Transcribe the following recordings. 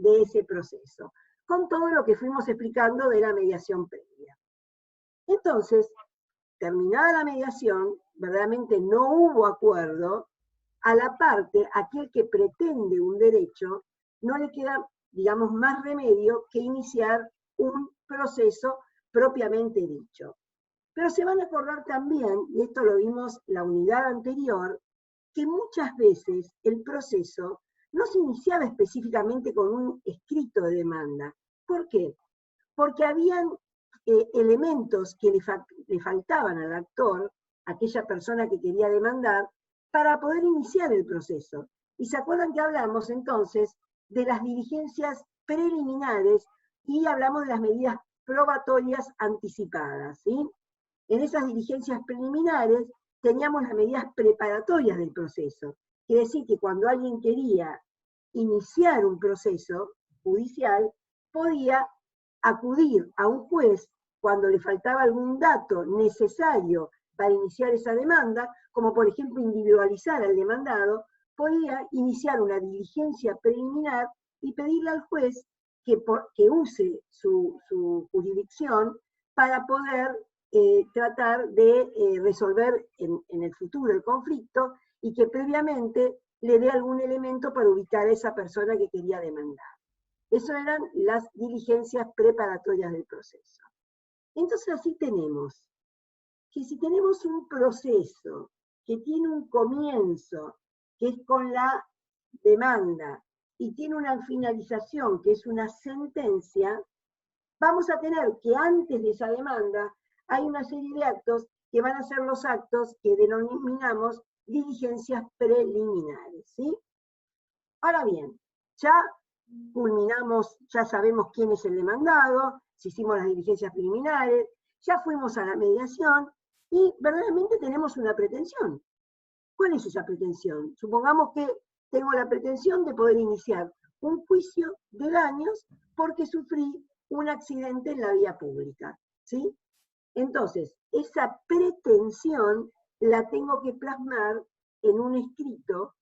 de ese proceso, con todo lo que fuimos explicando de la mediación previa. Entonces, terminada la mediación, verdaderamente no hubo acuerdo, a la parte, aquel que pretende un derecho, no le queda, digamos, más remedio que iniciar un proceso propiamente dicho. Pero se van a acordar también, y esto lo vimos en la unidad anterior, que muchas veces el proceso no se iniciaba específicamente con un escrito de demanda. ¿Por qué? Porque habían elementos que le faltaban al actor, aquella persona que quería demandar, para poder iniciar el proceso. Y se acuerdan que hablamos entonces de las diligencias preliminares y hablamos de las medidas probatorias anticipadas, ¿sí? En esas diligencias preliminares teníamos las medidas preparatorias del proceso. Quiere decir que cuando alguien quería iniciar un proceso judicial, podía acudir a un juez cuando le faltaba algún dato necesario para iniciar esa demanda, como por ejemplo individualizar al demandado, podía iniciar una diligencia preliminar y pedirle al juez que use su jurisdicción para poder tratar de resolver en el futuro el conflicto y que previamente le dé algún elemento para ubicar a esa persona que quería demandar. Eso eran las diligencias preparatorias del proceso. Entonces así tenemos que si tenemos un proceso que tiene un comienzo, que es con la demanda, y tiene una finalización, que es una sentencia, vamos a tener que antes de esa demanda hay una serie de actos que van a ser los actos que denominamos diligencias preliminares, ¿sí? Ahora bien, ya culminamos, ya sabemos quién es el demandado, si hicimos las diligencias preliminares, ya fuimos a la mediación y verdaderamente tenemos una pretensión. ¿Cuál es esa pretensión? Supongamos que tengo la pretensión de poder iniciar un juicio de daños porque sufrí un accidente en la vía pública, ¿sí? Entonces, esa pretensión la tengo que plasmar en un escrito,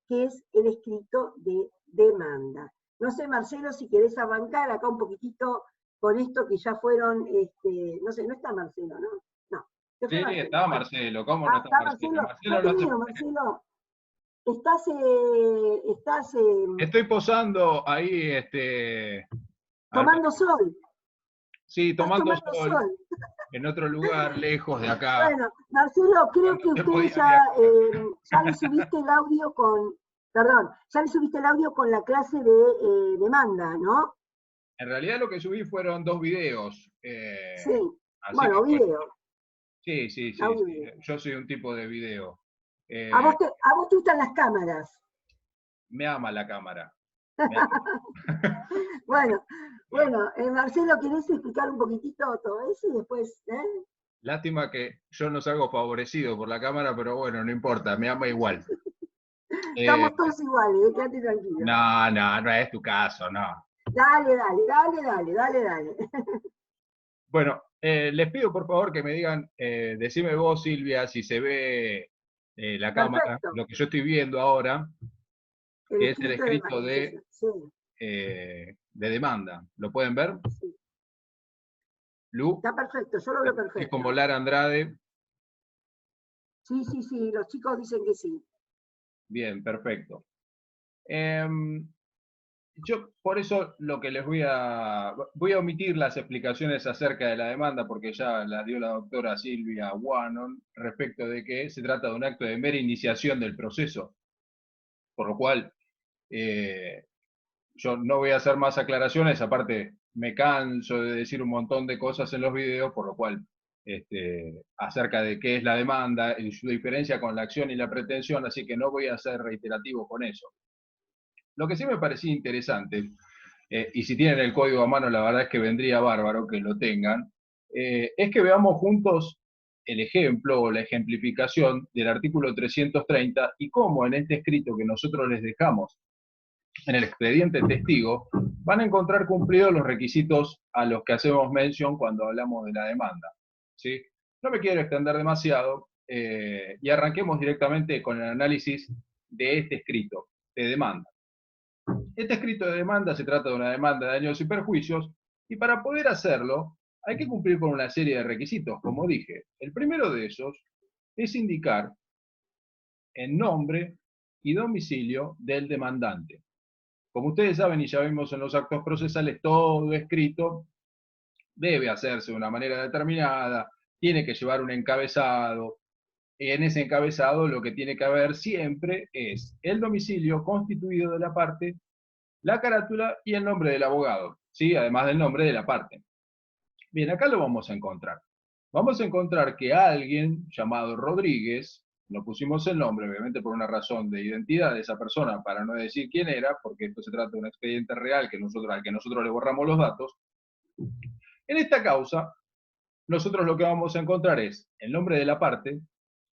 que es el escrito de demanda. No sé, Marcelo, si querés arrancar acá un poquitito con esto que ya fueron, no sé, no está Marcelo, ¿no? No. Sí, estaba Marcelo, ¿cómo no está Marcelo? No te no miro, Marcelo. Estás, Estoy posando ahí, tomando sol. Sí, Estás tomando tomando sol, sol. en otro lugar, lejos de acá. Bueno, Marcelo, creo que No ustedes podía viajar. ya le subiste el audio con, perdón, ya le subiste el audio con la clase de demanda, ¿no? En realidad lo que subí fueron 2 videos. Sí, Así que bueno, bueno, video. sí, sí, sí, Audio, sí. video. Yo soy un tipo de video. A vos te gustan las cámaras. Me ama la cámara. Me ama. Bueno, Marcelo, ¿querés explicar un poquitito todo eso y después, Lástima que yo no salgo favorecido por la cámara, pero bueno, no importa, me ama igual. Estamos todos iguales, quédate tranquilo. No, no, no es tu caso, no. Dale, dale, dale, dale, dale, dale. Bueno, les pido por favor que me digan, decime vos, Silvia, si se ve la cámara, Perfecto. lo que yo estoy viendo ahora, El que es el escrito de escrito demanda, sí. de demanda. ¿Lo pueden ver? Sí. Lu, Está perfecto, yo lo veo es como perfecto. Lara Andrade. Sí, sí, sí, los chicos dicen que sí. Bien, perfecto. Yo por eso lo que les voy a omitir las explicaciones acerca de la demanda porque ya las dio la doctora Silvia Wannon respecto de que se trata de un acto de mera iniciación del proceso, por lo cual yo no voy a hacer más aclaraciones, aparte me canso de decir un montón de cosas en los videos, por lo cual acerca de qué es la demanda y su diferencia con la acción y la pretensión, así que no voy a ser reiterativo con eso. Lo que sí me parecía interesante, y si tienen el código a mano, la verdad es que vendría bárbaro que lo tengan, es que veamos juntos el ejemplo o la ejemplificación del artículo 330 y cómo en este escrito que nosotros les dejamos en el expediente testigo van a encontrar cumplidos los requisitos a los que hacemos mención cuando hablamos de la demanda. ¿Sí? No me quiero extender demasiado y arranquemos directamente con el análisis de este escrito de demanda. Este escrito de demanda se trata de una demanda de daños y perjuicios, y para poder hacerlo hay que cumplir con una serie de requisitos, como dije. El primero de esos es indicar el nombre y domicilio del demandante. Como ustedes saben y ya vimos en los actos procesales, todo escrito debe hacerse de una manera determinada, tiene que llevar un encabezado, y en ese encabezado lo que tiene que haber siempre es el domicilio constituido de la parte, la carátula y el nombre del abogado, ¿sí? Además del nombre de la parte. Bien, acá lo vamos a encontrar. Vamos a encontrar que alguien llamado Rodríguez, no pusimos el nombre, obviamente por una razón de identidad de esa persona, para no decir quién era, porque esto se trata de un expediente real al que nosotros le borramos los datos. En esta causa, nosotros lo que vamos a encontrar es el nombre de la parte,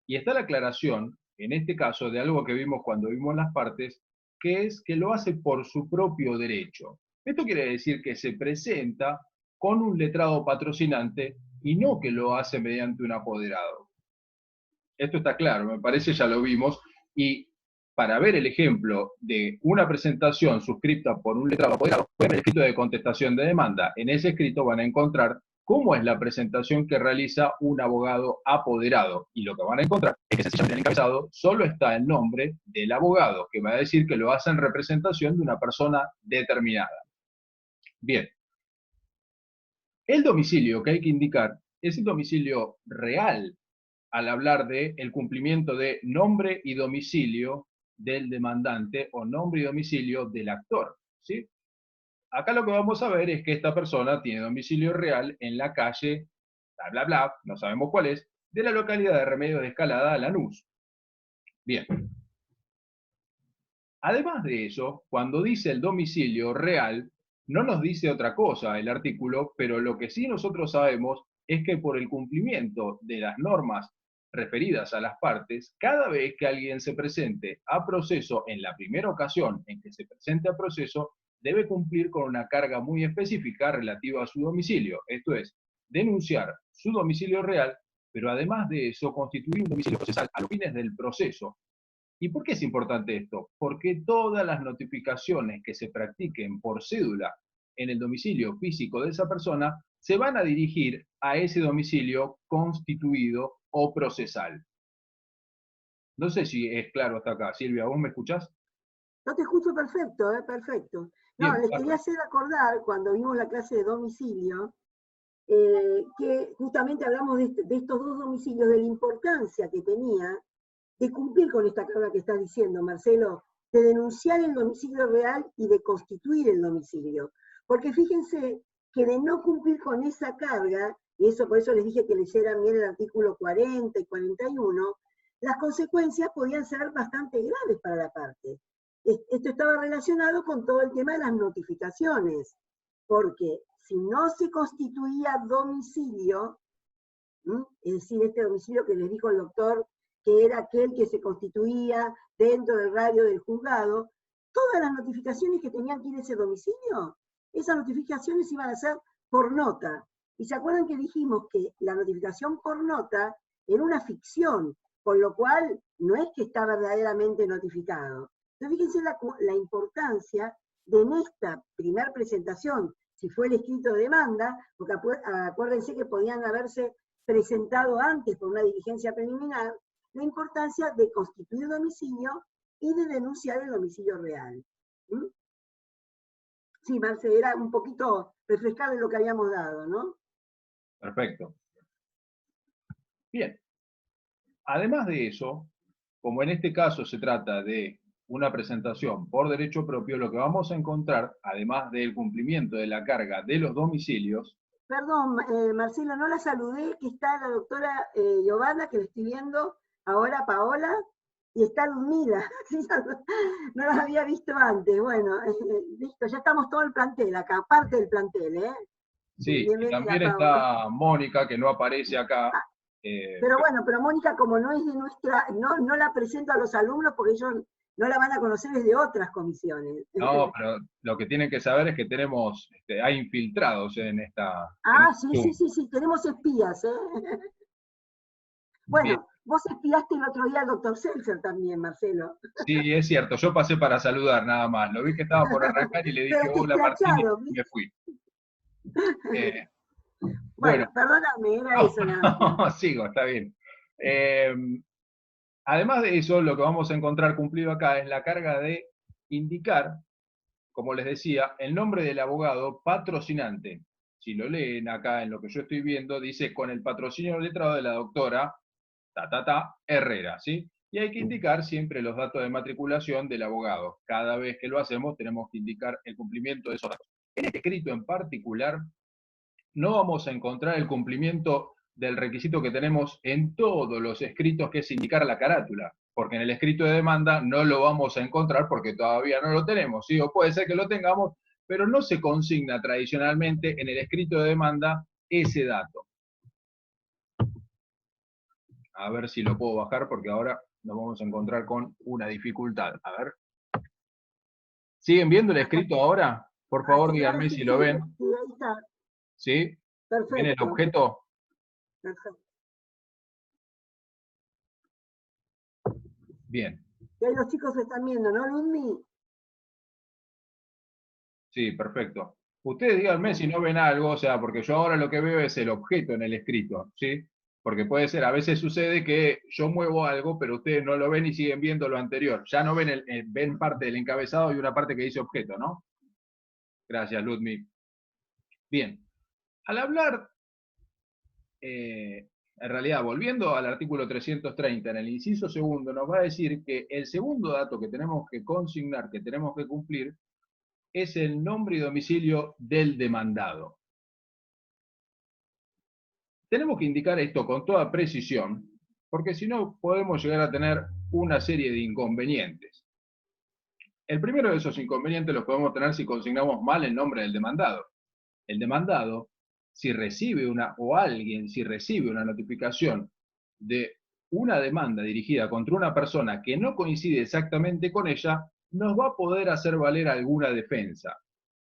y está la aclaración, en este caso, de algo que vimos cuando vimos las partes, que es que lo hace por su propio derecho. Esto quiere decir que se presenta con un letrado patrocinante y no que lo hace mediante un apoderado. Esto está claro, me parece, ya lo vimos, y para ver el ejemplo de una presentación suscrita por un letrado apoderado, pueden ver el escrito de contestación de demanda. En ese escrito van a encontrar cómo es la presentación que realiza un abogado apoderado. Y lo que van a encontrar es que sencillamente en el encabezado solo está el nombre del abogado, que va a decir que lo hace en representación de una persona determinada. Bien. El domicilio que hay que indicar es el domicilio real al hablar de el cumplimiento de nombre y domicilio del demandante o nombre y domicilio del actor, ¿sí? Acá lo que vamos a ver es que esta persona tiene domicilio real en la calle, bla, bla, bla, no sabemos cuál es, de la localidad de Remedios de Escalada, Lanús. Bien. Además de eso, cuando dice el domicilio real, no nos dice otra cosa el artículo, pero lo que sí nosotros sabemos es que por el cumplimiento de las normas referidas a las partes, cada vez que alguien se presente a proceso, en la primera ocasión en que se presente a proceso, debe cumplir con una carga muy específica relativa a su domicilio, esto es, denunciar su domicilio real, pero además de eso, constituir un domicilio procesal a los fines del proceso. ¿Y por qué es importante esto? Porque todas las notificaciones que se practiquen por cédula en el domicilio físico de esa persona se van a dirigir a ese domicilio constituido o procesal. No sé si es claro hasta acá. Silvia, ¿vos me escuchás? No te escucho perfecto, perfecto. No, Bien, les quería hacer acordar, cuando vimos la clase de domicilio, que justamente hablamos de estos dos domicilios, de la importancia que tenía de cumplir con esta carga que estás diciendo, Marcelo, de denunciar el domicilio real y de constituir el domicilio. Porque fíjense que de no cumplir con esa carga, y eso por eso les dije que leyeran bien el artículo 40 y 41, las consecuencias podían ser bastante graves para la parte. Esto estaba relacionado con todo el tema de las notificaciones, porque si no se constituía domicilio, es decir, este domicilio que les dijo el doctor, que era aquel que se constituía dentro del radio del juzgado, todas las notificaciones que tenían que ir a ese domicilio, esas notificaciones iban a ser por nota. Y se acuerdan que dijimos que la notificación por nota era una ficción, con lo cual no es que está verdaderamente notificado. Entonces fíjense la importancia de en esta primera presentación, si fue el escrito de demanda, porque acuérdense que podían haberse presentado antes por una diligencia preliminar, la importancia de constituir domicilio y de denunciar el domicilio real. ¿Mm? Sí, Marce, era un poquito refrescar lo que habíamos dado, ¿no? perfecto. Bien. Además de eso, como en este caso se trata de una presentación por derecho propio, lo que vamos a encontrar, además del cumplimiento de la carga de los domicilios. Perdón, Marcelo, no la saludé, que está la doctora Giovanna, que la estoy viendo ahora, Paola, y está Ludmila, no las había visto antes. Bueno, listo, ya estamos todo el plantel acá, parte del plantel, ¿eh? Sí, y también Paola. está Mónica, que no aparece acá. Pero bueno, pero Mónica, como no es de nuestra, no la presento a los alumnos porque ellos no la van a conocer desde otras comisiones. No, pero lo que tienen que saber es que tenemos, hay infiltrados en esta. Sí, tenemos espías, ¿eh? Bueno, Vos espiaste el otro día al doctor Seltzer también, Marcelo. Sí, es cierto, yo pasé para saludar nada más. Lo vi que estaba por arrancar y le dije Pero te hola Martín y escracharon, me ¿viste? fui. Eh, bueno, Bueno, perdóname, era eso nada más. sigo, está bien. Eh, Además de eso, lo que vamos a encontrar cumplido acá es la carga de indicar, como les decía, el nombre del abogado patrocinante. Si lo leen acá en lo que yo estoy viendo, dice con el patrocinio letrado de la doctora Herrera, ¿sí? Y hay que indicar siempre los datos de matriculación del abogado. Cada vez que lo hacemos tenemos que indicar el cumplimiento de esos datos. En este escrito en particular, no vamos a encontrar el cumplimiento del requisito que tenemos en todos los escritos, que es indicar la carátula, porque en el escrito de demanda no lo vamos a encontrar porque todavía no lo tenemos, ¿sí? O puede ser que lo tengamos, pero no se consigna tradicionalmente en el escrito de demanda ese dato. A ver si lo puedo bajar porque ahora nos vamos a encontrar con una dificultad. A ver. ¿Siguen viendo el escrito ahora? Por favor, díganme Sí, si sí, lo ven. sí, ahí está. ¿Sí? ¿Ven el Perfecto. objeto? Perfecto. Bien. Y ahí los chicos están viendo, ¿no, Ludmi? Sí, perfecto. Ustedes díganme si no ven algo, o sea, porque yo ahora lo que veo es el objeto en el escrito, ¿sí? Porque puede ser, a veces sucede que yo muevo algo, pero ustedes no lo ven y siguen viendo lo anterior. Ya no ven, ven parte del encabezado y una parte que dice objeto, ¿no? Gracias, Ludmi. Bien. Al hablar, en realidad, volviendo al artículo 330, en el inciso segundo, nos va a decir que el segundo dato que tenemos que consignar, que tenemos que cumplir, es el nombre y domicilio del demandado. Tenemos que indicar esto con toda precisión, porque si no podemos llegar a tener una serie de inconvenientes. El primero de esos inconvenientes los podemos tener si consignamos mal el nombre del demandado. El demandado, si recibe si recibe una notificación de una demanda dirigida contra una persona que no coincide exactamente con ella, nos va a poder hacer valer alguna defensa.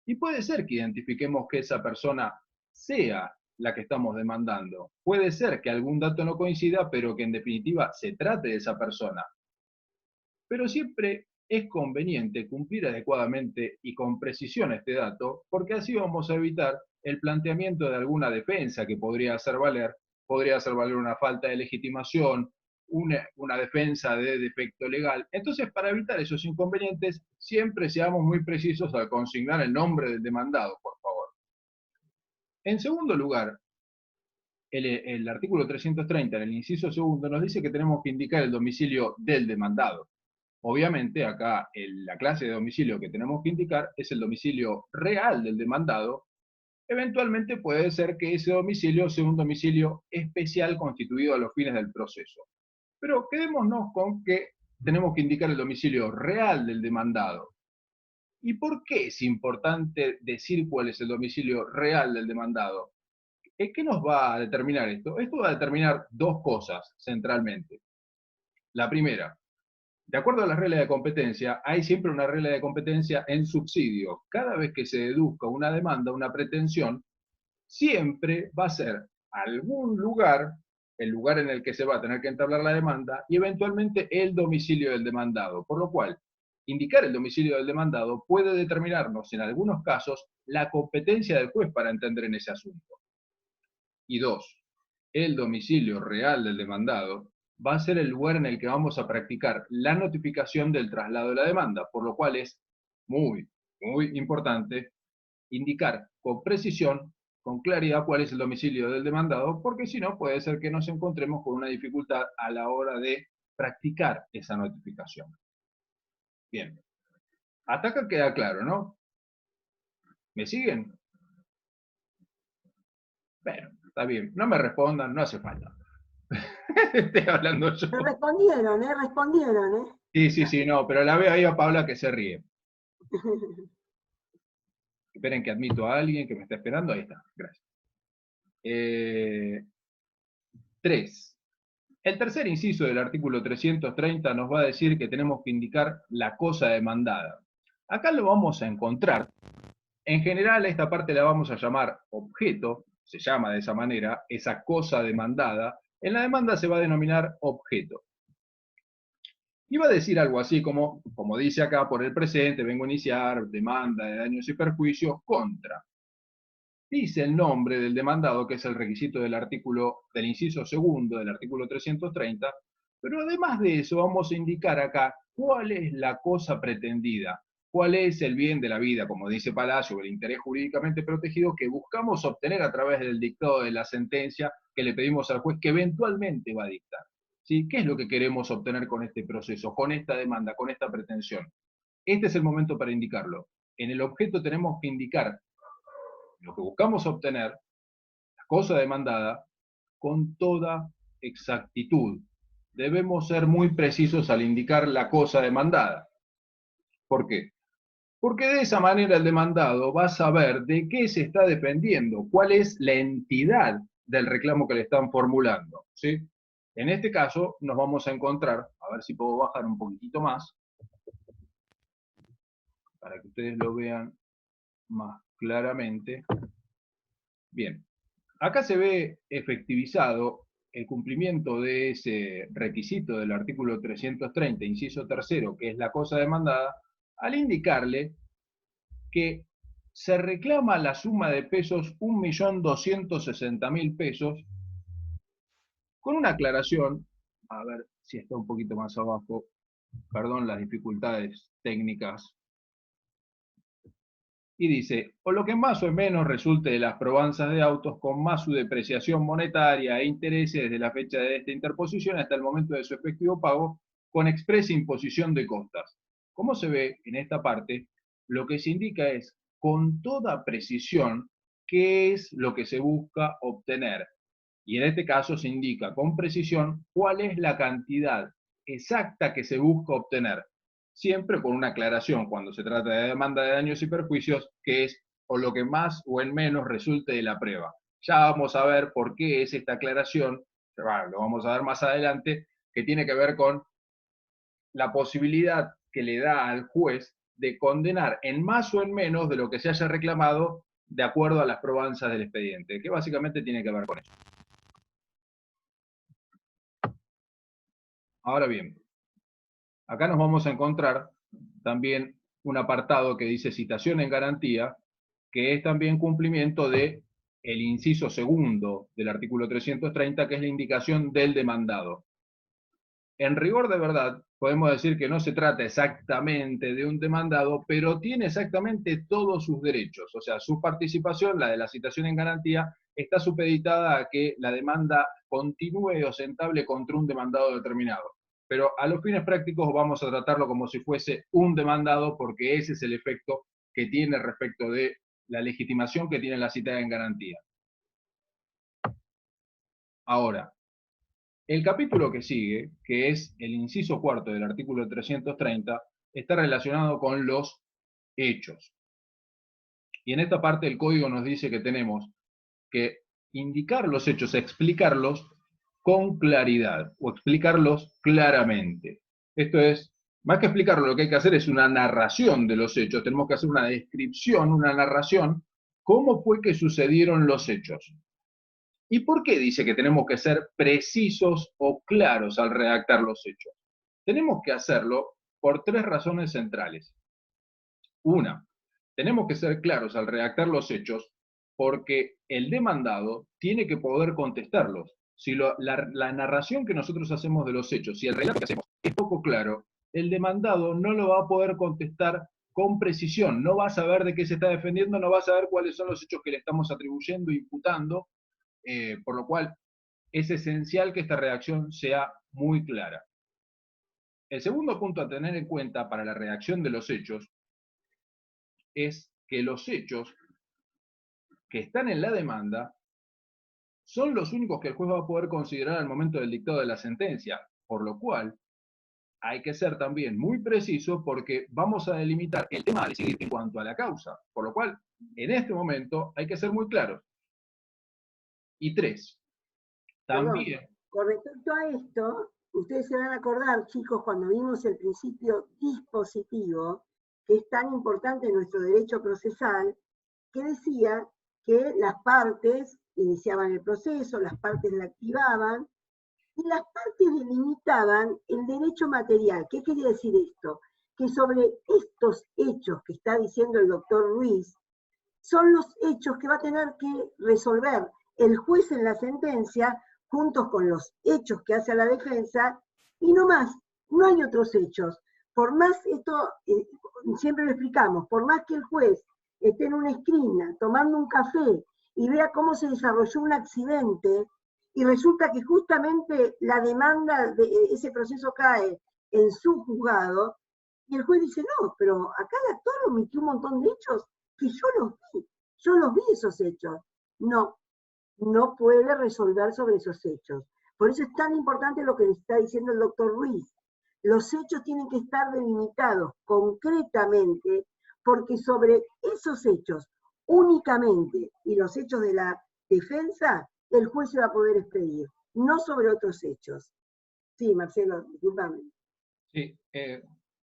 Y puede ser que identifiquemos que esa persona sea la que estamos demandando. Puede ser que algún dato no coincida, pero que en definitiva se trate de esa persona. Pero siempre es conveniente cumplir adecuadamente y con precisión este dato, porque así vamos a evitar el planteamiento de alguna defensa que podría hacer valer una falta de legitimación, una defensa de defecto legal. Entonces, para evitar esos inconvenientes, siempre seamos muy precisos al consignar el nombre del demandado, por favor. En segundo lugar, el artículo 330, en el inciso segundo, nos dice que tenemos que indicar el domicilio del demandado. Obviamente, acá la clase de domicilio que tenemos que indicar es el domicilio real del demandado. Eventualmente puede ser que ese domicilio sea un domicilio especial constituido a los fines del proceso. Pero quedémonos con que tenemos que indicar el domicilio real del demandado. ¿Y por qué es importante decir cuál es el domicilio real del demandado? ¿Qué nos va a determinar esto? Esto va a determinar dos cosas centralmente. La primera, de acuerdo a las reglas de competencia, hay siempre una regla de competencia en subsidio. Cada vez que se deduzca una demanda, una pretensión, siempre va a ser algún lugar, el lugar en el que se va a tener que entablar la demanda, y eventualmente el domicilio del demandado. Por lo cual, indicar el domicilio del demandado puede determinarnos, en algunos casos, la competencia del juez para entender en ese asunto. Y dos, el domicilio real del demandado va a ser el lugar en el que vamos a practicar la notificación del traslado de la demanda, por lo cual es muy, muy importante indicar con precisión, con claridad, cuál es el domicilio del demandado, porque si no puede ser que nos encontremos con una dificultad a la hora de practicar esa notificación. Bien, hasta acá queda claro, ¿no? ¿Me siguen? Bueno, está bien, no me respondan, no hace falta. Estoy hablando yo. Respondieron, ¿eh? Sí, sí, sí, no, pero la veo ahí a Paula que se ríe. Esperen que admito a alguien que me está esperando. Ahí está, gracias. 3. El tercer inciso del artículo 330 nos va a decir que tenemos que indicar la cosa demandada. Acá lo vamos a encontrar. En general, esta parte la vamos a llamar objeto, se llama de esa manera, esa cosa demandada, En la demanda se va a denominar objeto. Y va a decir algo así como dice acá, por el presente vengo a iniciar demanda de daños y perjuicios contra. Dice el nombre del demandado, que es el requisito del inciso segundo del artículo 330, pero además de eso vamos a indicar acá cuál es la cosa pretendida, cuál es el bien de la vida, como dice Palacio, el interés jurídicamente protegido que buscamos obtener a través del dictado de la sentencia que le pedimos al juez que eventualmente va a dictar. ¿Sí? ¿Qué es lo que queremos obtener con este proceso, con esta demanda, con esta pretensión? Este es el momento para indicarlo. En el objeto tenemos que indicar lo que buscamos obtener, la cosa demandada, con toda exactitud. Debemos ser muy precisos al indicar la cosa demandada. ¿Por qué? Porque de esa manera el demandado va a saber de qué se está defendiendo, cuál es la entidad del reclamo que le están formulando, ¿sí? En este caso nos vamos a encontrar, a ver si puedo bajar un poquitito más, para que ustedes lo vean más claramente. Bien, acá se ve efectivizado el cumplimiento de ese requisito del artículo 330, inciso tercero, que es la cosa demandada, al indicarle que se reclama la suma de pesos 1.260.000 pesos, con una aclaración, a ver si está un poquito más abajo, perdón las dificultades técnicas, y dice, o lo que más o menos resulte de las probanzas de autos con más su depreciación monetaria e intereses desde la fecha de esta interposición hasta el momento de su efectivo pago, con expresa imposición de costas. Como se ve en esta parte, lo que se indica es con toda precisión qué es lo que se busca obtener. Y en este caso se indica con precisión cuál es la cantidad exacta que se busca obtener. Siempre con una aclaración cuando se trata de demanda de daños y perjuicios, que es o lo que más o en menos resulte de la prueba. Ya vamos a ver por qué es esta aclaración, lo vamos a ver más adelante, que tiene que ver con la posibilidad que le da al juez de condenar en más o en menos de lo que se haya reclamado de acuerdo a las probanzas del expediente, que básicamente tiene que ver con eso. Ahora bien, acá nos vamos a encontrar también un apartado que dice citación en garantía, que es también cumplimiento de el inciso segundo del artículo 330, que es la indicación del demandado. En rigor de verdad, podemos decir que no se trata exactamente de un demandado, pero tiene exactamente todos sus derechos. O sea, su participación, la de la citación en garantía, está supeditada a que la demanda continúe ostentable contra un demandado determinado. Pero a los fines prácticos vamos a tratarlo como si fuese un demandado, porque ese es el efecto que tiene respecto de la legitimación que tiene la citada en garantía. Ahora, el capítulo que sigue, que es el inciso cuarto del artículo 330, está relacionado con los hechos. Y en esta parte el código nos dice que tenemos que indicar los hechos, explicarlos con claridad o explicarlos claramente. Esto es, más que explicarlo, lo que hay que hacer es una narración de los hechos. Tenemos que hacer una descripción, una narración, cómo fue que sucedieron los hechos. ¿Y por qué dice que tenemos que ser precisos o claros al redactar los hechos? Tenemos que hacerlo por tres razones centrales. Una, tenemos que ser claros al redactar los hechos porque el demandado tiene que poder contestarlos. Si la narración que nosotros hacemos de los hechos, si el relato que hacemos es poco claro, el demandado no lo va a poder contestar con precisión, no va a saber de qué se está defendiendo, no va a saber cuáles son los hechos que le estamos atribuyendo, imputando, por lo cual es esencial que esta redacción sea muy clara. El segundo punto a tener en cuenta para la redacción de los hechos es que los hechos que están en la demanda son los únicos que el juez va a poder considerar al momento del dictado de la sentencia, por lo cual hay que ser también muy preciso porque vamos a delimitar el tema a decidir en cuanto a la causa, por lo cual en este momento hay que ser muy claros. Y tres, también... Perdón, con respecto a esto, ustedes se van a acordar, chicos, cuando vimos el principio dispositivo, que es tan importante en nuestro derecho procesal, que decía que las partes iniciaban el proceso, las partes la activaban, Y las partes delimitaban el derecho material. ¿Qué quería decir esto? Que sobre estos hechos que está diciendo el doctor Ruiz, son los hechos que va a tener que resolver el juez en la sentencia, juntos con los hechos que hace la defensa, y no más, no hay otros hechos. Por más, esto siempre lo explicamos, por más que el juez esté en una esquina tomando un café y vea cómo se desarrolló un accidente, y resulta que justamente la demanda de ese proceso cae en su juzgado, y el juez dice, no, pero acá el actor omitió un montón de hechos que yo los vi esos hechos. No, no puede resolver sobre esos hechos. Por eso es tan importante lo que le está diciendo el doctor Ruiz. Los hechos tienen que estar delimitados concretamente, porque sobre esos hechos únicamente, y los hechos de la defensa, el juez se va a poder expedir, no sobre otros hechos. Sí, Marcelo, discúlpame. Sí,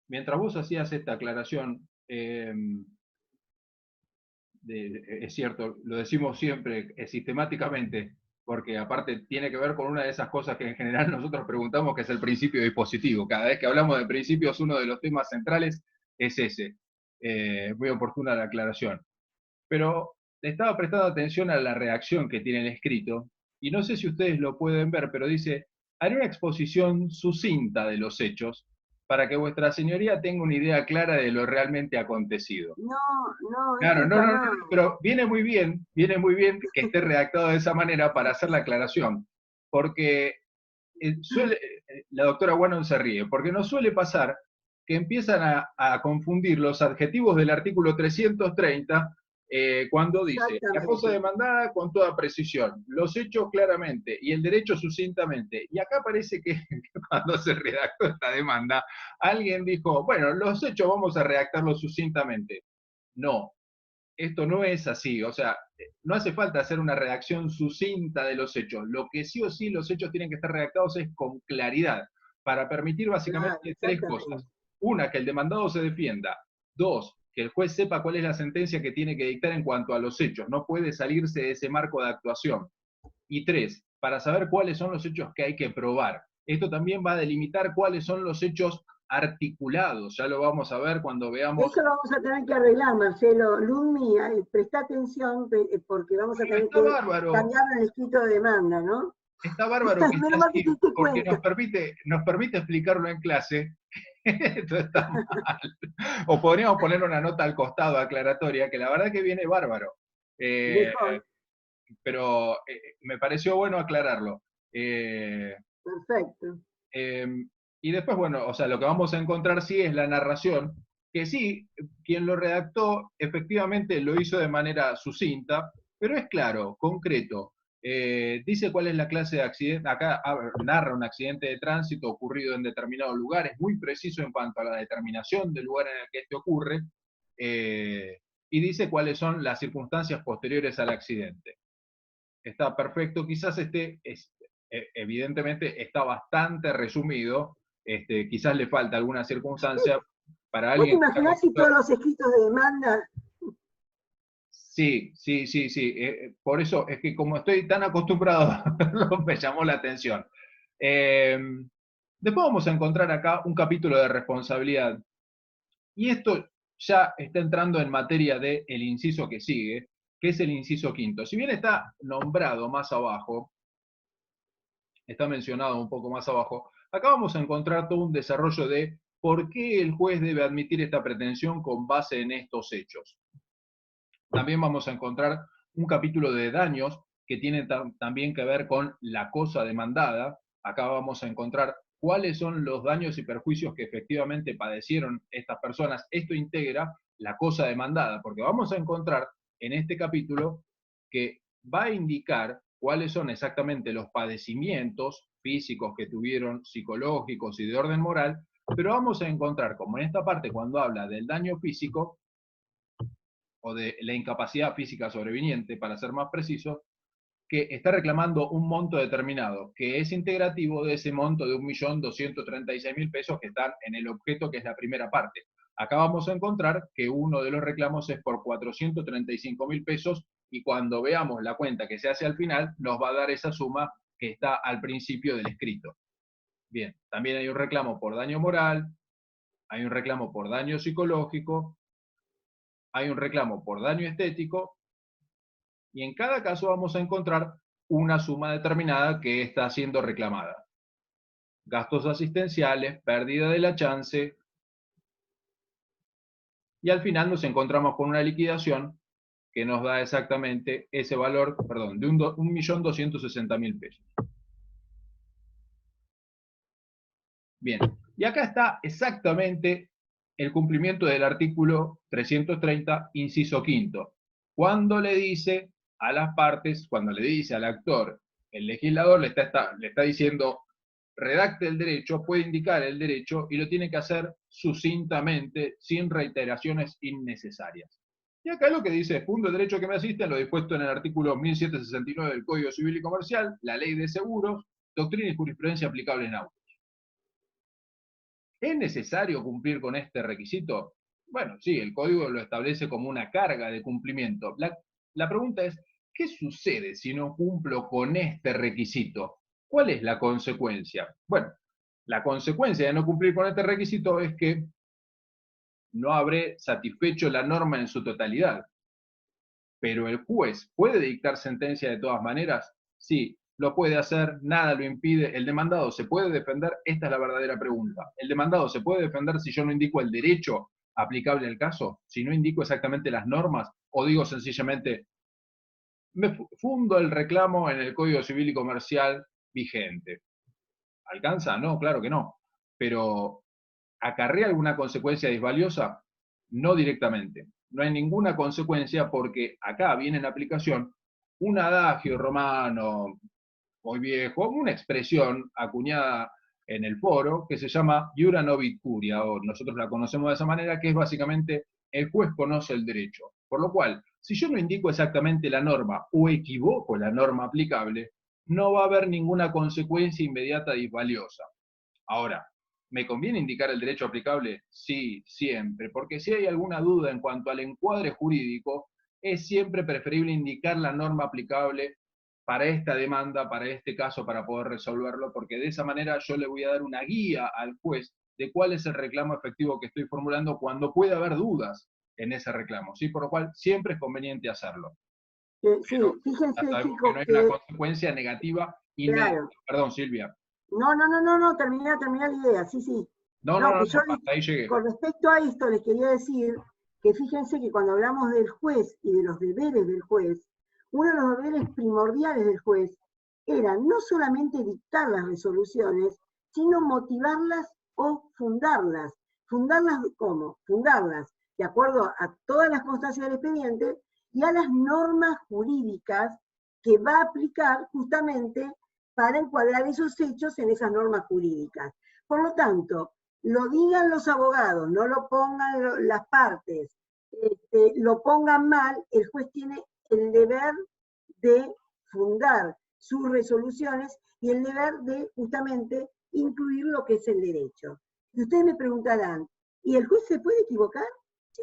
mientras vos hacías esta aclaración, es cierto, lo decimos siempre, sistemáticamente, porque aparte tiene que ver con una de esas cosas que en general nosotros preguntamos, que es el principio dispositivo. Cada vez que hablamos de principios, uno de los temas centrales es ese. Muy oportuna la aclaración. Pero le estaba prestando atención a la reacción que tiene el escrito, y no sé si ustedes lo pueden ver, pero dice, haré una exposición sucinta de los hechos para que vuestra señoría tenga una idea clara de lo realmente acontecido. No, no, esto Claro, no, está no, no, mal. pero viene muy bien que esté redactado de esa manera para hacer la aclaración, porque la doctora Wannon se ríe, porque nos suele pasar que empiezan a confundir los adjetivos del artículo 330 cuando dice la cosa demandada con toda precisión, los hechos claramente y el derecho sucintamente. Y acá parece que cuando se redactó esta demanda, alguien dijo, bueno, los hechos vamos a redactarlos sucintamente. No, esto no es así, o sea, no hace falta hacer una redacción sucinta de los hechos. Lo que sí o sí los hechos tienen que estar redactados es con claridad, para permitir básicamente tres cosas. Una, que el demandado se defienda. Dos, que el juez sepa cuál es la sentencia que tiene que dictar en cuanto a los hechos. No puede salirse de ese marco de actuación. Y tres, para saber cuáles son los hechos que hay que probar. Esto también va a delimitar cuáles son los hechos articulados. Ya lo vamos a ver cuando veamos. Eso lo vamos a tener que arreglar, Marcelo. Ludmi, presta atención, porque vamos a tener que cambiar el escrito de demanda, ¿no? Está bárbaro que sea así, porque nos permite explicarlo en clase. Esto está mal. O podríamos poner una nota al costado aclaratoria, que la verdad que viene bárbaro. Pero me pareció bueno aclararlo. Perfecto. Y después, bueno, o sea, lo que vamos a encontrar sí es la narración, que sí, quien lo redactó efectivamente lo hizo de manera sucinta, pero es claro, concreto. Dice cuál es la clase de accidente, acá narra un accidente de tránsito ocurrido en determinado lugar, es muy preciso en cuanto a la determinación del lugar en el que este ocurre, y dice cuáles son las circunstancias posteriores al accidente. Está perfecto, quizás evidentemente está bastante resumido, quizás le falta alguna circunstancia para alguien. ¿Vos te imaginás si todos los escritos de demanda? Sí. Por eso es que como estoy tan acostumbrado a verlo, me llamó la atención. Después vamos a encontrar acá un capítulo de responsabilidad. Y esto ya está entrando en materia del inciso que sigue, que es el inciso quinto. Si bien está nombrado más abajo, está mencionado un poco más abajo, acá vamos a encontrar todo un desarrollo de por qué el juez debe admitir esta pretensión con base en estos hechos. También vamos a encontrar un capítulo de daños que tiene también que ver con la cosa demandada. Acá vamos a encontrar cuáles son los daños y perjuicios que efectivamente padecieron estas personas. Esto integra la cosa demandada, porque vamos a encontrar en este capítulo que va a indicar cuáles son exactamente los padecimientos físicos que tuvieron, psicológicos y de orden moral, pero vamos a encontrar, como en esta parte cuando habla del daño físico, o de la incapacidad física sobreviniente, para ser más preciso, que está reclamando un monto determinado, que es integrativo de ese monto de 1.236.000 pesos que están en el objeto, que es la primera parte. Acá vamos a encontrar que uno de los reclamos es por 435.000 pesos, y cuando veamos la cuenta que se hace al final, nos va a dar esa suma que está al principio del escrito. Bien, también hay un reclamo por daño moral, hay un reclamo por daño psicológico, hay un reclamo por daño estético, y en cada caso vamos a encontrar una suma determinada que está siendo reclamada. Gastos asistenciales, pérdida de la chance, y al final nos encontramos con una liquidación que nos da exactamente ese valor, perdón, de 1.260.000 pesos. Bien, y acá está exactamente el cumplimiento del artículo 330, inciso quinto, cuando le dice a las partes, cuando le dice al actor, el legislador le está diciendo, redacte el derecho, puede indicar el derecho y lo tiene que hacer sucintamente, sin reiteraciones innecesarias. Y acá lo que dice, fundo el derecho que me asiste en lo dispuesto en el artículo 1769 del Código Civil y Comercial, la Ley de Seguros, doctrina y jurisprudencia aplicable en autos. ¿Es necesario cumplir con este requisito? Bueno, sí, el código lo establece como una carga de cumplimiento. La pregunta es, ¿qué sucede si no cumplo con este requisito? ¿Cuál es la consecuencia? Bueno, la consecuencia de no cumplir con este requisito es que no habré satisfecho la norma en su totalidad. Pero el juez puede dictar sentencia de todas maneras. Sí, lo puede hacer, nada lo impide. ¿El demandado se puede defender? Esta es la verdadera pregunta. ¿El demandado se puede defender si yo no indico el derecho aplicable al caso? Si no indico exactamente las normas, o digo sencillamente, me fundo el reclamo en el Código Civil y Comercial vigente. ¿Alcanza? No, claro que no. Pero, ¿acarrea alguna consecuencia disvaliosa? No directamente. No hay ninguna consecuencia porque acá viene en aplicación un adagio romano muy viejo, una expresión acuñada en el foro que se llama iura novit curia, o nosotros la conocemos de esa manera, que es básicamente el juez conoce el derecho. Por lo cual, si yo no indico exactamente la norma o equivoco la norma aplicable, no va a haber ninguna consecuencia inmediata disvaliosa. Ahora, ¿me conviene indicar el derecho aplicable? Sí, siempre, porque si hay alguna duda en cuanto al encuadre jurídico, es siempre preferible indicar la norma aplicable para esta demanda, para este caso, para poder resolverlo, porque de esa manera yo le voy a dar una guía al juez de cuál es el reclamo efectivo que estoy formulando cuando pueda haber dudas en ese reclamo, ¿sí? Por lo cual siempre es conveniente hacerlo. Sí, Pero fíjense, ya sabemos que chicos, no hay una que, consecuencia negativa inmediata. claro, Perdón, Silvia. no, termina la idea, sí, sí. No, no, No, no, que yo no, hasta ahí llegué. con respecto a esto les quería decir que fíjense que cuando hablamos del juez y de los deberes del juez, uno de los deberes primordiales del juez era no solamente dictar las resoluciones, sino motivarlas o fundarlas. ¿Fundarlas cómo? Fundarlas de acuerdo a todas las constancias del expediente y a las normas jurídicas que va a aplicar justamente para encuadrar esos hechos en esas normas jurídicas. Por lo tanto, lo digan los abogados, no lo pongan las partes, lo pongan mal, el juez tiene el deber de fundar sus resoluciones y el deber de justamente incluir lo que es el derecho. Y ustedes me preguntarán, ¿y el juez se puede equivocar? Sí,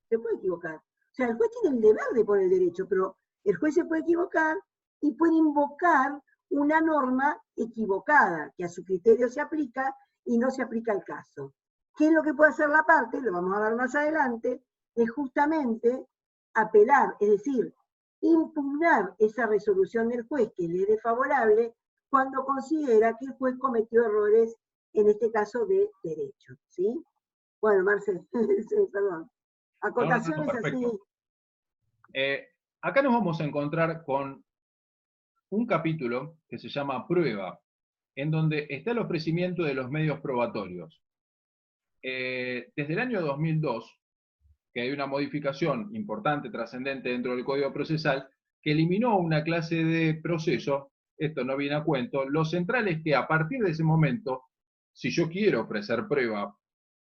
se puede equivocar. O sea, el juez tiene el deber de poner el derecho, pero el juez se puede equivocar y puede invocar una norma equivocada que a su criterio se aplica y no se aplica al caso. ¿Qué es lo que puede hacer la parte? Lo vamos a ver más adelante, es justamente apelar, es decir, impugnar esa resolución del juez que le es desfavorable cuando considera que el juez cometió errores, en este caso de derecho, ¿sí? Bueno, Marcel, perdón. No, no, no, Acotaciones así. perfecto. Acá nos vamos a encontrar con un capítulo que se llama Prueba, en donde está el ofrecimiento de los medios probatorios. Desde el año 2002, que hay una modificación importante, trascendente dentro del Código Procesal, que eliminó una clase de proceso, esto no viene a cuento, lo central es que a partir de ese momento, si yo quiero ofrecer prueba,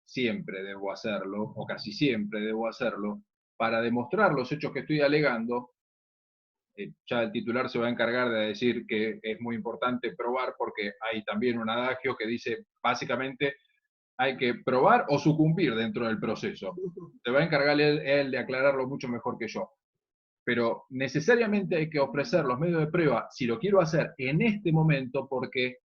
siempre debo hacerlo, o casi siempre debo hacerlo, para demostrar los hechos que estoy alegando. Ya el titular se va a encargar de decir que es muy importante probar porque hay también un adagio que dice básicamente hay que probar o sucumbir dentro del proceso. Se va a encargar él de aclararlo mucho mejor que yo. pero necesariamente hay que ofrecer los medios de prueba si lo quiero hacer en este momento, porque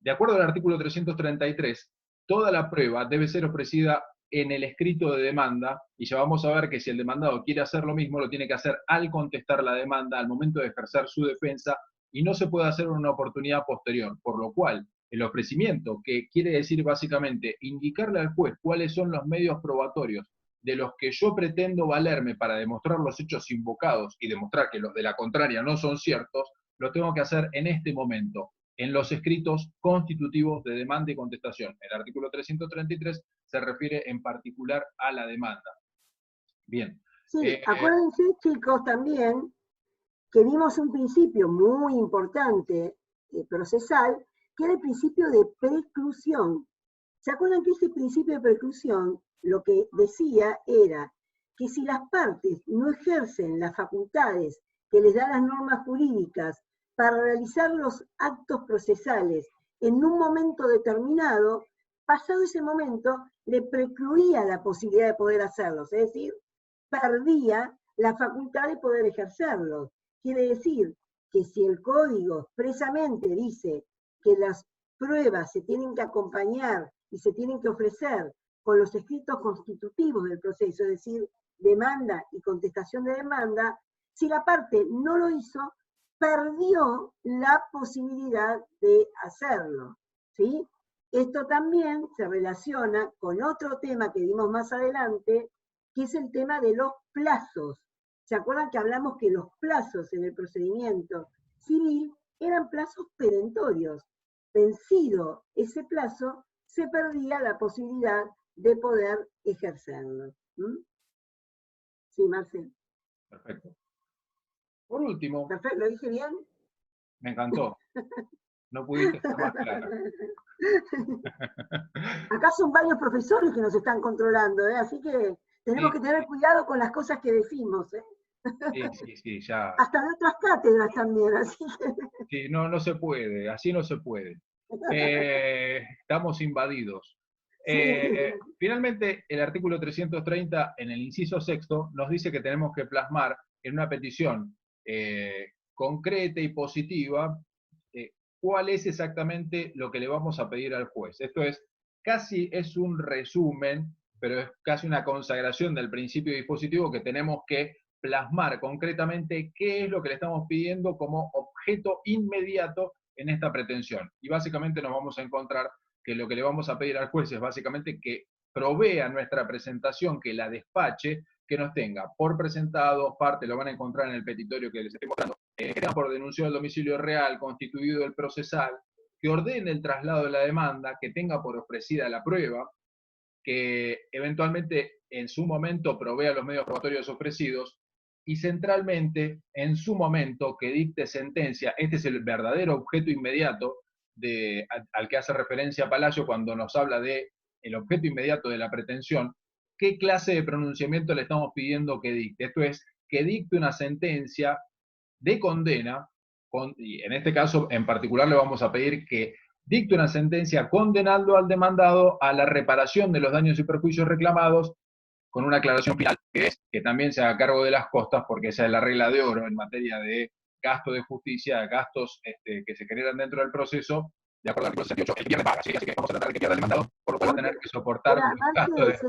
de acuerdo al artículo 333, toda la prueba debe ser ofrecida en el escrito de demanda, y ya vamos a ver que si el demandado quiere hacer lo mismo, lo tiene que hacer al contestar la demanda, al momento de ejercer su defensa, y no se puede hacer en una oportunidad posterior, por lo cual el ofrecimiento, que quiere decir básicamente indicarle al juez cuáles son los medios probatorios de los que yo pretendo valerme para demostrar los hechos invocados y demostrar que los de la contraria no son ciertos, lo tengo que hacer en este momento, en los escritos constitutivos de demanda y contestación. El artículo 333 se refiere en particular a la demanda. Bien. Sí, acuérdense, chicos, también que vimos un principio muy importante procesal, que era el principio de preclusión. ¿Se acuerdan que ese principio de preclusión lo que decía era que si las partes no ejercen las facultades que les dan las normas jurídicas para realizar los actos procesales en un momento determinado, pasado ese momento le precluía la posibilidad de poder hacerlos, es decir, perdía la facultad de poder ejercerlos. Quiere decir que si el código expresamente dice que las pruebas se tienen que acompañar y se tienen que ofrecer con los escritos constitutivos del proceso, es decir, demanda y contestación de demanda, si la parte no lo hizo, perdió la posibilidad de hacerlo, ¿sí? Esto también se relaciona con otro tema que vimos más adelante, que es el tema de los plazos. ¿Se acuerdan que hablamos que los plazos en el procedimiento civil eran plazos perentorios? Vencido ese plazo, se perdía la posibilidad de poder ejercerlo. ¿Mm? Sí, Marcel. Perfecto. Por último. Perfecto, ¿lo dije bien? Me encantó. No pudiste ser más clara. Acá son varios profesores que nos están controlando, ¿eh? Así que tenemos que tener cuidado con las cosas que decimos. ¿Eh? Sí, ya. Hasta de otras cátedras también, así que... Sí, no se puede, así no se puede. Estamos invadidos. Finalmente, el artículo 330, en el inciso sexto, nos dice que tenemos que plasmar en una petición concreta y positiva cuál es exactamente lo que le vamos a pedir al juez. Esto casi es un resumen, pero es casi una consagración del principio dispositivo que tenemos que plasmar concretamente qué es lo que le estamos pidiendo como objeto inmediato en esta pretensión. Y básicamente nos vamos a encontrar que lo que le vamos a pedir al juez es básicamente que provea nuestra presentación, que la despache, que nos tenga por presentado, parte lo van a encontrar en el petitorio que les estoy mostrando, que tenga por denunciado el domicilio real, constituido el procesal, que ordene el traslado de la demanda, que tenga por ofrecida la prueba, que eventualmente en su momento provea los medios probatorios ofrecidos, y centralmente en su momento que dicte sentencia. Este es el verdadero objeto inmediato al que hace referencia Palacio cuando nos habla de el objeto inmediato de la pretensión. ¿Qué clase de pronunciamiento le estamos pidiendo que dicte? Esto es, que dicte una sentencia de condena, y en este caso en particular le vamos a pedir que dicte una sentencia condenando al demandado a la reparación de los daños y perjuicios reclamados, con una aclaración final, que es que también se haga cargo de las costas, porque esa es la regla de oro en materia de gasto de justicia, gastos que se generan dentro del proceso, de acuerdo al artículo 68, el pierde paga, ¿sí? Así que vamos a tratar de que pierda el demandado, por lo cual va a tener que soportar los gastos de...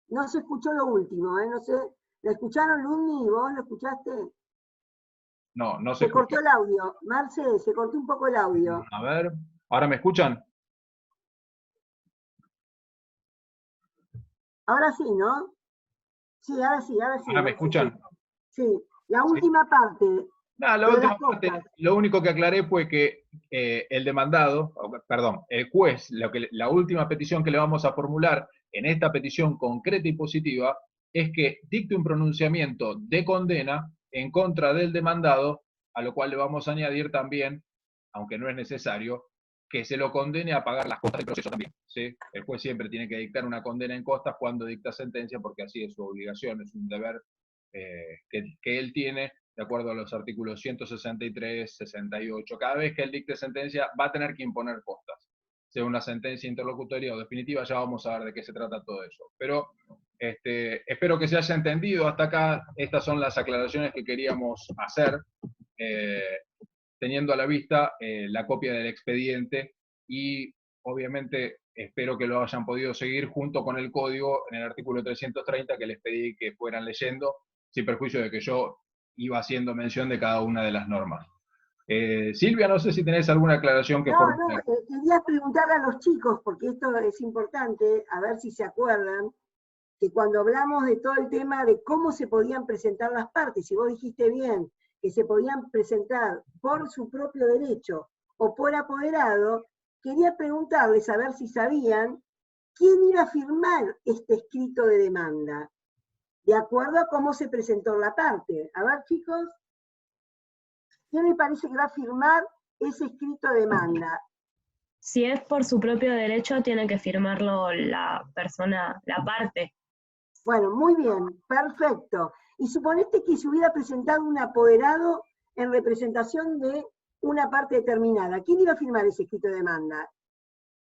No se escuchó lo último, ¿eh? No sé, ¿lo escucharon, Luni? ¿Vos lo escuchaste? No se cortó el audio. Marce, se cortó un poco el audio. A ver, ¿ahora me escuchan? Ahora sí, ¿no? Sí, ahora sí. ¿Ahora me escuchan? Sí, la última parte. No, la última parte, lo único que aclaré fue que el demandado, perdón, el juez, la última petición que le vamos a formular en esta petición concreta y positiva es que dicte un pronunciamiento de condena en contra del demandado, a lo cual le vamos a añadir también, aunque no es necesario, que se lo condene a pagar las costas del proceso también, ¿sí? El juez siempre tiene que dictar una condena en costas cuando dicta sentencia, porque así es su obligación, es un deber que él tiene de acuerdo a los artículos 163, 68. Cada vez que él dicte sentencia va a tener que imponer costas. Sea una sentencia interlocutoria o definitiva, ya vamos a ver de qué se trata todo eso. Pero Espero que se haya entendido hasta acá. Estas son las aclaraciones que queríamos hacer, teniendo a la vista la copia del expediente, y obviamente espero que lo hayan podido seguir junto con el código en el artículo 330 que les pedí que fueran leyendo, sin perjuicio de que yo iba haciendo mención de cada una de las normas. Silvia, no sé si tenés alguna aclaración que formular. Quería preguntarle a los chicos, porque esto es importante, a ver si se acuerdan, que cuando hablamos de todo el tema de cómo se podían presentar las partes, y vos dijiste bien que se podían presentar por su propio derecho o por apoderado, quería preguntarles a ver si sabían quién iba a firmar este escrito de demanda, de acuerdo a cómo se presentó la parte. A ver, chicos, ¿quién me parece que va a firmar ese escrito de demanda? Si es por su propio derecho, tiene que firmarlo la persona, la parte. Bueno, muy bien, perfecto. Y suponete que se hubiera presentado un apoderado en representación de una parte determinada. ¿Quién iba a firmar ese escrito de demanda?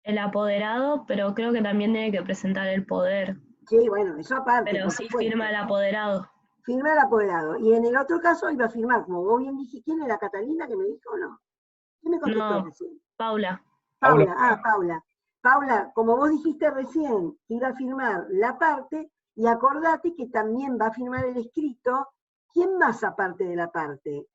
El apoderado, pero creo que también tiene que presentar el poder. Sí, bueno, eso aparte. Pero sí firma el apoderado. Firma el apoderado. Y en el otro caso iba a firmar, como vos bien dijiste, ¿quién era Catalina que me dijo o no? ¿Quién me contestó recién? Paula. Paula. Paula, como vos dijiste recién, que iba a firmar la parte, y acordate que también va a firmar el escrito, ¿quién más aparte de la parte?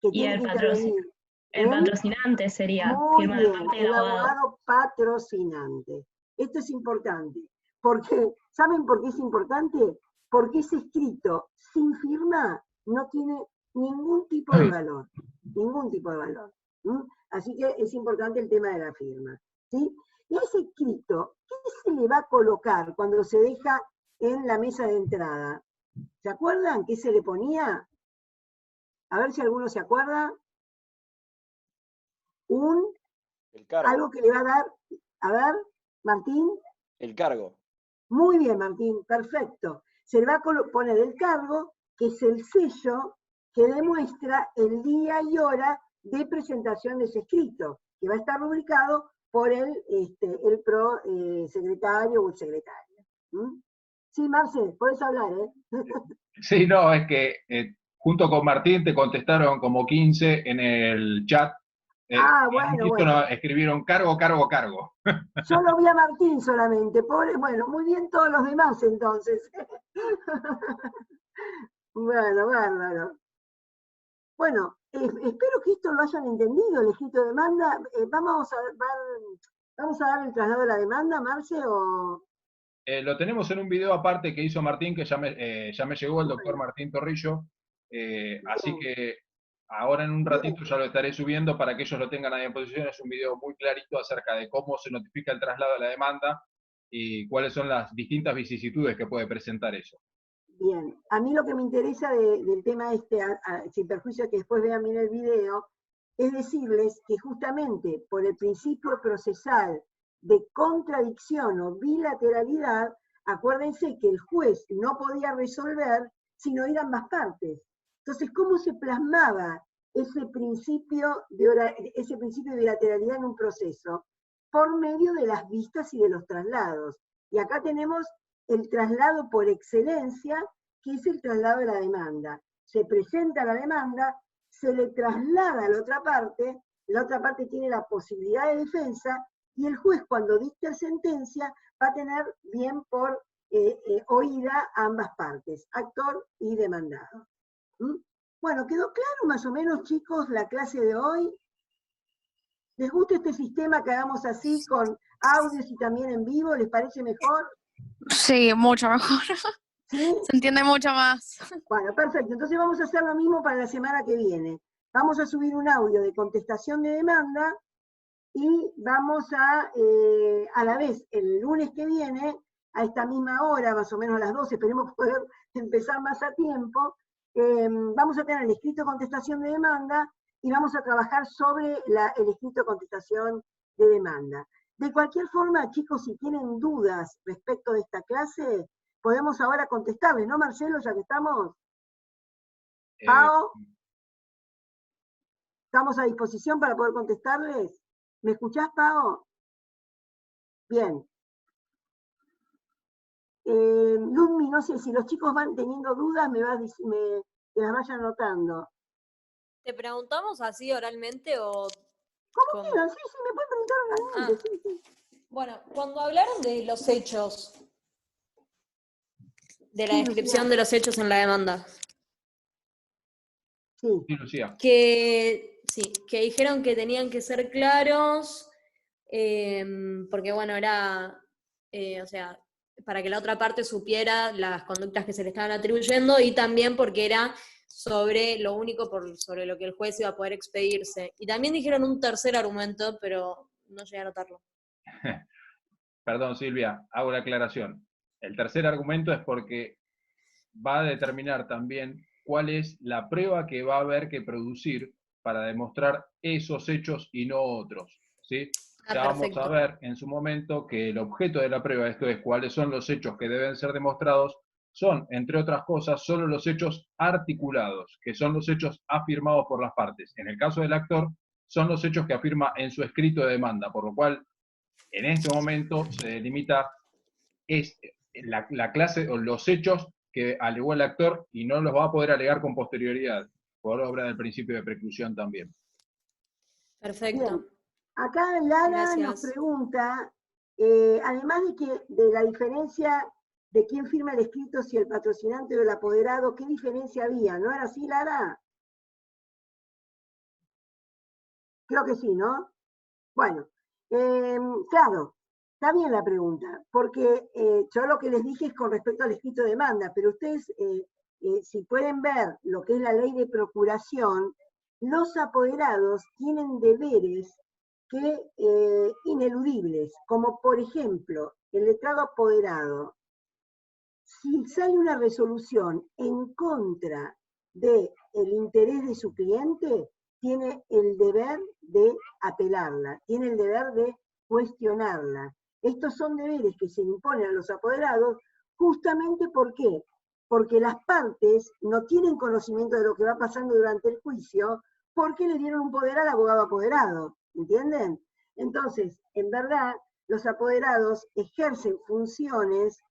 Que Y tiene que intervenir. El patrocinante sería. Muy bien, el abogado. abogado patrocinante. Esto es importante, porque, ¿saben por qué es importante? Porque ese escrito sin firma no tiene ningún tipo de valor, ningún tipo de valor. Así que es importante el tema de la firma, ¿sí? Y ese escrito, ¿qué se le va a colocar cuando se deja en la mesa de entrada? ¿Se acuerdan qué se le ponía? A ver si alguno se acuerda. El cargo. Algo que le va a dar, a ver, Martín. El cargo. Muy bien, Martín, perfecto. Se le va a poner el cargo, que es el sello que demuestra el día y hora de presentación de ese escrito, que va a estar rubricado por el pro secretario o el secretario. Sí, Marce, podés hablar, ¿eh? Sí, no, es que junto con Martín te contestaron como 15 en el chat. Bueno. Escribieron cargo. Yo lo vi a Martín solamente, pobre, bueno, muy bien todos los demás entonces. Bueno, bárbaro. Bueno, espero que esto lo hayan entendido, el escrito de demanda. ¿Vamos a dar el traslado de la demanda, Marce, o...? Lo tenemos en un video aparte que hizo Martín, que ya me llegó el doctor Martín Torrillo, así que ahora en un ratito ya lo estaré subiendo para que ellos lo tengan a disposición. Es un video muy clarito acerca de cómo se notifica el traslado de la demanda y cuáles son las distintas vicisitudes que puede presentar eso. Bien, a mí lo que me interesa del tema sin perjuicio que después vean bien el video, es decirles que justamente por el principio procesal de contradicción o bilateralidad, acuérdense que el juez no podía resolver si no eran más partes. Entonces, ¿cómo se plasmaba ese principio de bilateralidad en un proceso? Por medio de las vistas y de los traslados. Y acá tenemos el traslado por excelencia, que es el traslado de la demanda. Se presenta la demanda, se le traslada a la otra parte tiene la posibilidad de defensa, y el juez cuando dicta sentencia va a tener bien por oída a ambas partes, actor y demandado. Bueno, ¿quedó claro más o menos, chicos, la clase de hoy? ¿Les gusta este sistema que hagamos así, con audios y también en vivo? ¿Les parece mejor? Sí, mucho mejor. ¿Sí? Se entiende mucho más. Bueno, perfecto. Entonces vamos a hacer lo mismo para la semana que viene. Vamos a subir un audio de contestación de demanda y vamos a la vez, el lunes que viene, a esta misma hora, más o menos a las 12, esperemos poder empezar más a tiempo, vamos a tener el escrito de contestación de demanda y vamos a trabajar sobre el escrito de contestación de demanda. De cualquier forma, chicos, si tienen dudas respecto de esta clase, podemos ahora contestarles, ¿no, Marcelo? Ya que estamos. Pao, ¿estamos a disposición para poder contestarles? ¿Me escuchás, Pao? Bien. Ludmi, no sé, si los chicos van teniendo dudas, que las vayan anotando. ¿Te preguntamos así oralmente o...? Como quieran, sí, me pueden preguntar oralmente, sí. Bueno, cuando hablaron de los hechos, de la Sí, descripción Lucía. de los hechos en la demanda, Sí. Sí, Lucía. que dijeron que tenían que ser claros, porque bueno, era, o sea, para que la otra parte supiera las conductas que se le estaban atribuyendo y también porque era sobre lo único sobre lo que el juez iba a poder expedirse. Y también dijeron un tercer argumento, pero no llegué a anotarlo. Perdón, Silvia, hago la aclaración. El tercer argumento es porque va a determinar también cuál es la prueba que va a haber que producir para demostrar esos hechos y no otros, ¿sí? Ya vamos Perfecto. a ver en su momento que el objeto de la prueba, esto es, cuáles son los hechos que deben ser demostrados, son, entre otras cosas, solo los hechos articulados, que son los hechos afirmados por las partes. En el caso del actor, son los hechos que afirma en su escrito de demanda, por lo cual, en este momento, se delimita la clase o los hechos que alegó el actor y no los va a poder alegar con posterioridad, por obra del principio de preclusión también. Perfecto. Bien. Acá Lara nos Gracias. pregunta, además de la diferencia de quién firma el escrito, si el patrocinante o el apoderado, ¿qué diferencia había? ¿No era así, Lara? Creo que sí, ¿no? Bueno, claro, está bien la pregunta, porque yo lo que les dije es con respecto al escrito de demanda, pero ustedes, si pueden ver lo que es la ley de procuración, los apoderados tienen deberes ineludibles, como por ejemplo, el letrado apoderado, si sale una resolución en contra del interés de su cliente, tiene el deber de apelarla, tiene el deber de cuestionarla. Estos son deberes que se imponen a los apoderados justamente ¿por qué? Porque las partes no tienen conocimiento de lo que va pasando durante el juicio porque le dieron un poder al abogado apoderado, ¿entienden? Entonces, en verdad, los apoderados ejercen funciones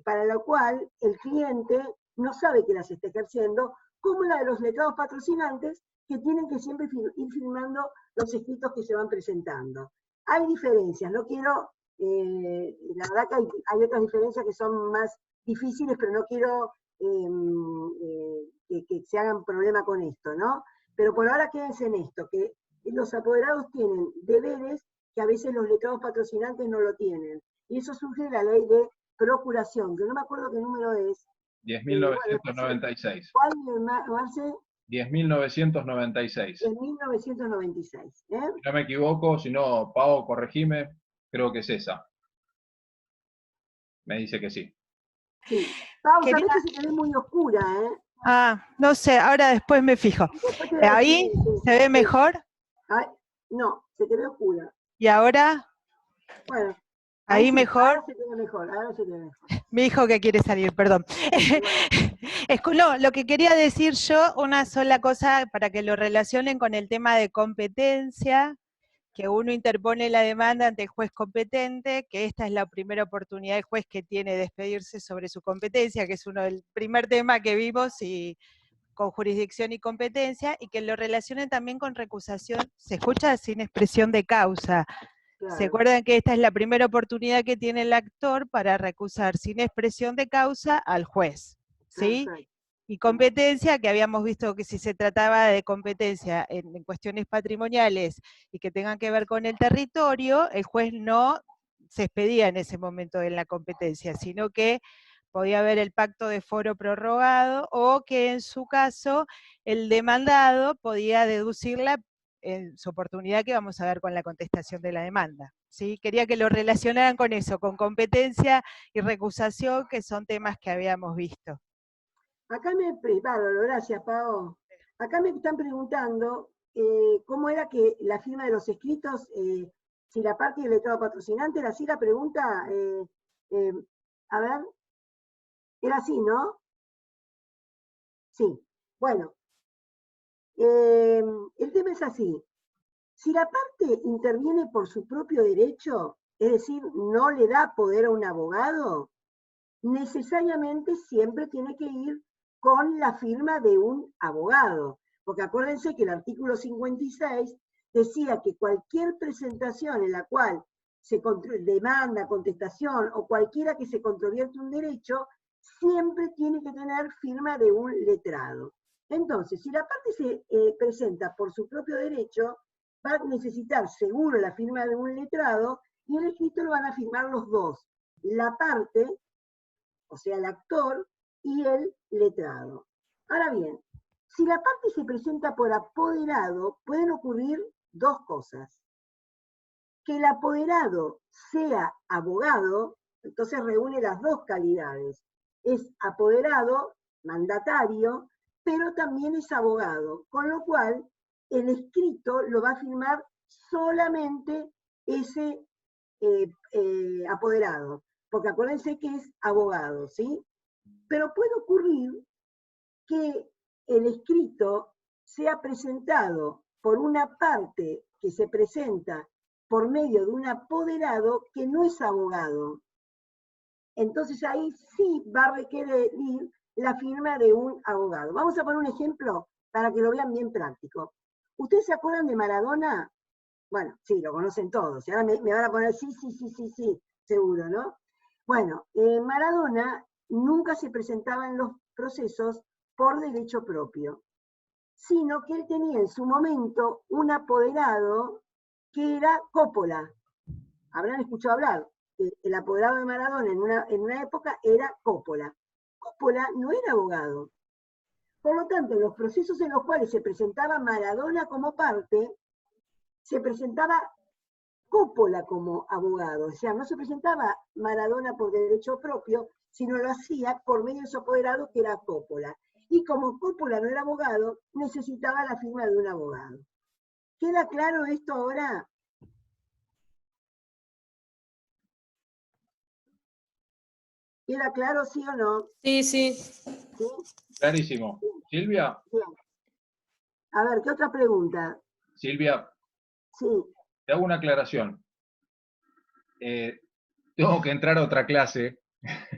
para la cual el cliente no sabe que las está ejerciendo, como la de los letrados patrocinantes, que tienen que siempre ir firmando los escritos que se van presentando. Hay diferencias, no quiero, la verdad que hay otras diferencias que son más difíciles, pero no quiero que se hagan problema con esto, ¿no? Pero por ahora quédense en esto, que los apoderados tienen deberes que a veces los letrados patrocinantes no lo tienen. Y eso surge de la ley de procuración, que no me acuerdo qué número es. 10.996. ¿Cuál, Marce? 10.996. 10.996. Si no me equivoco, si no, Pau, corregime, creo que es esa. Me dice que sí. Sí. Pau, sabés que se te ve muy oscura, ¿eh? Ah, no sé, ahora después me fijo. ¿Ahí se ve mejor? Ay, no, se te ve oscura. ¿Y ahora? Bueno. ¿Ahí mejor? Ahora se te ve mejor, ahora se te ve mejor. Mi hijo que quiere salir, perdón. No, lo que quería decir yo, una sola cosa para que lo relacionen con el tema de competencia, que uno interpone la demanda ante el juez competente, que esta es la primera oportunidad del juez que tiene de expedirse sobre su competencia, que es uno del primer tema que vimos, y con jurisdicción y competencia, y que lo relacionen también con recusación, se escucha sin expresión de causa. Claro. ¿Se acuerdan que esta es la primera oportunidad que tiene el actor para recusar sin expresión de causa al juez? ¿Sí? Perfecto. Y competencia, que habíamos visto que si se trataba de competencia en cuestiones patrimoniales y que tengan que ver con el territorio, el juez no se expedía en ese momento en la competencia, sino que podía haber el pacto de foro prorrogado o que en su caso el demandado podía deducirla en su oportunidad que vamos a ver con la contestación de la demanda. ¿Sí? Quería que lo relacionaran con eso, con competencia y recusación, que son temas que habíamos visto. Acá gracias, Pau. Acá me están preguntando cómo era que la firma de los escritos, si la parte del letrado patrocinante era así la pregunta. A ver, era así, ¿no? Sí. Bueno, el tema es así. Si la parte interviene por su propio derecho, es decir, no le da poder a un abogado, necesariamente siempre tiene que ir con la firma de un abogado. Porque acuérdense que el artículo 56 decía que cualquier presentación en la cual se demanda, contestación o cualquiera que se controvierte un derecho, siempre tiene que tener firma de un letrado. Entonces, si la parte se presenta por su propio derecho, va a necesitar seguro la firma de un letrado y el escrito lo van a firmar los dos, la parte, o sea, el actor y el letrado. Ahora bien, si la parte se presenta por apoderado, pueden ocurrir dos cosas. Que el apoderado sea abogado, entonces reúne las dos calidades. Es apoderado, mandatario, pero también es abogado, con lo cual el escrito lo va a firmar solamente ese apoderado, porque acuérdense que es abogado, ¿sí? Pero puede ocurrir que el escrito sea presentado por una parte que se presenta por medio de un apoderado que no es abogado. Entonces ahí sí va a requerir la firma de un abogado. Vamos a poner un ejemplo para que lo vean bien práctico. ¿Ustedes se acuerdan de Maradona? Bueno, sí, lo conocen todos. Y ahora me van a poner sí, seguro, ¿no? Bueno, Maradona nunca se presentaba en los procesos por derecho propio, sino que él tenía en su momento un apoderado que era Coppola. Habrán escuchado hablar. El apoderado de Maradona en una época era Coppola. Coppola no era abogado. Por lo tanto, en los procesos en los cuales se presentaba Maradona como parte, se presentaba Coppola como abogado. O sea, no se presentaba Maradona por derecho propio, sino lo hacía por medio de su apoderado, que era Coppola. Y como Coppola no era abogado, necesitaba la firma de un abogado. ¿Queda claro esto ahora? ¿Queda claro, sí o no? Sí, sí. ¿Sí? Clarísimo. Silvia. Bien. A ver, ¿qué otra pregunta? Silvia, Sí. te hago una aclaración. Tengo que entrar a otra clase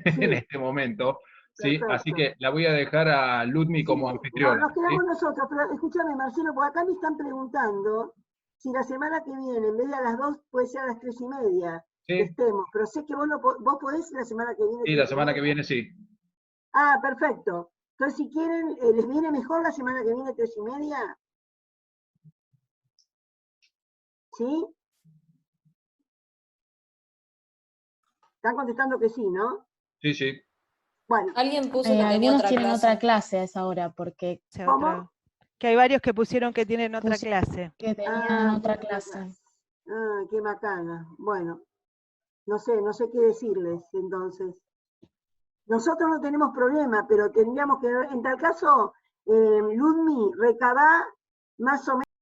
en este momento, ¿sí? Perfecto. Así que la voy a dejar a Ludmi como Sí, anfitriona. no, nos quedamos ¿sí? nosotros, pero escúchame, Marcelo, porque acá me están preguntando si la semana que viene, en vez de a las 2, puede ser a las 3:30 que ¿Sí? estemos, pero sé que vos podés la semana que viene. Sí, la semana que viene sí. Ah, perfecto. Entonces, si quieren, ¿les viene mejor la semana que viene 3:30? ¿Sí? Están contestando que sí, ¿no? Sí, sí. Bueno, Alguien puso que tenía Algunos otra tienen clase. otra clase a esa hora, porque ¿cómo? Que hay varios que pusieron que tienen otra clase. que tenían otra tienen clase. Ah, qué macana. Bueno, no sé qué decirles entonces. Nosotros no tenemos problema, pero tendríamos que, en tal caso, Ludmi, recabá más o menos.